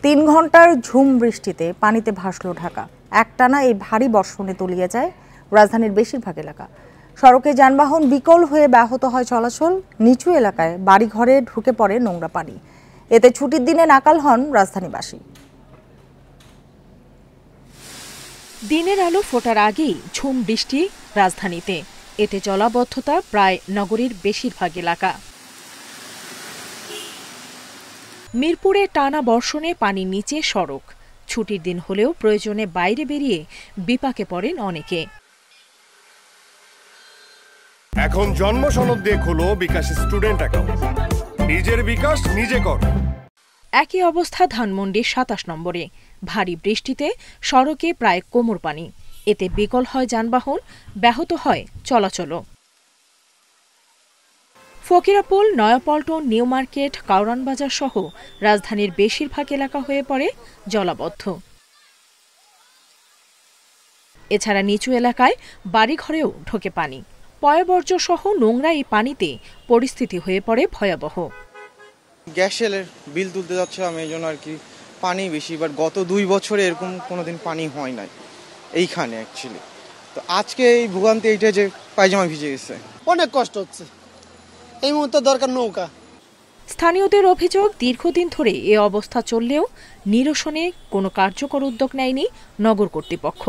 3 ঘন্টার ঝুম বৃষ্টিতে পানিতে ভাসল ঢাকা। একটানা এই ভারী বর্ষণে তলিয়ে যায় রাজধানীর বেশিরভাগ এলাকা। সড়কে যানবাহন বিকল হয়ে ব্যাহত হয় চলাচল। নিচু এলাকায় বাড়িঘরে ঢুকে পড়ে নোংরা পানি। এতে ছুটির দিনে নাকাল হন রাজধানীবাসী। দিনের আলো ফোটার আগেই ঝুম বৃষ্টি রাজধানীতে। এতে জলাবদ্ধতা প্রায় নগরীর বেশিরভাগ এলাকা। মিরপুরে টানা বর্ষণে পানির নিচে সড়ক। ছুটির দিন হলেও প্রয়োজনে বাইরে বেরিয়ে বিপাকে পড়েন অনেকে। এখন জন্ম সনদ দিয়ে খোলো বিকাশ স্টুডেন্ট অ্যাকাউন্ট। নিজের বিকাশ নিজে কর। একই অবস্থা ধানমন্ডির 27 নম্বরে। ভারী বৃষ্টিতে সড়কে প্রায় কোমর পানি। এতে বিকল হয় যানবাহন, ব্যাহত হয় চলাচলও। ফকিরাপুল, নয়াপল্টন, নিউ মার্কেট, কাউরান বাজার সহ রাজধানীর বেশিরভাগ এলাকা হয়ে পড়ে জলাবদ্ধ। এছাড়া নিচু এলাকায় বাড়িঘরেও ঢোকে পানি। পয়ঃবর্জ্য সহ নোংরা এই পানিতে পরিস্থিতি হয়ে পড়ে ভয়াবহ। গ্যাসের বিল তুলতে যাচ্ছিলাম, এই জন্য আর কি পানি বেশি। বাট গত 2 বছরে এরকম কোনোদিন পানি হয় নাই এইখানে অ্যাকচুয়ালি। তো আজকে এই ভোগান্তি এইটা যে পায়জামা ভিজে গেছে, অনেক কষ্ট হচ্ছে। এই মুহূর্তে দরকার নৌকা। স্থানীয়দের অভিযোগ, দীর্ঘদিন ধরে এ অবস্থা চললেও নিরসনে কোনো কার্যকর উদ্যোগ নেয়নি নগর কর্তৃপক্ষ।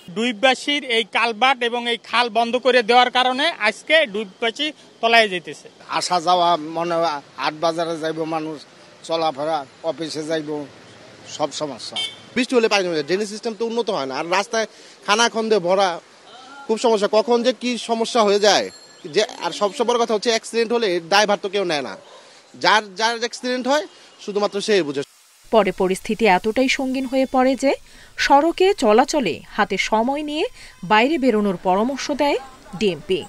ডুববাসীর এই কালভার্ট এবং এই খাল বন্ধ করে দেওয়ার কারণে আজকে ডুববাসী তলায় যেতেছে। আসা যাওয়া, মনে হাট বাজারে যাইব মানুষ, চলাফেরা, অফিসে যাইব, সব সমস্যা। বৃষ্টি হলে পানি জমে যায়, ড্রেনেজ সিস্টেম তো উন্নত হয় না, আর রাস্তায় খানাখন্দে ভরা, খুব সমস্যা। কখন যে কি সমস্যা হয়ে যায় যে, আর সবচেয়ে বড় কথা হচ্ছে অ্যাক্সিডেন্ট হলে দায়ভার তো কেউ নেয় না। যার অ্যাক্সিডেন্ট হয় শুধুমাত্র সেই বুঝে। পরে পরিস্থিতি এতটাই সঙ্গীন হয়ে পড়ে যে সড়কে চলাচলে হাতে সময় নিয়ে বাইরে বেরোনোর পরামর্শ দেয় ডিএমপি।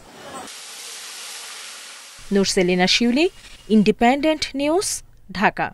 নুরসেলিনা শিউলি, ইন্ডিপেন্ডেন্ট নিউজ, ঢাকা।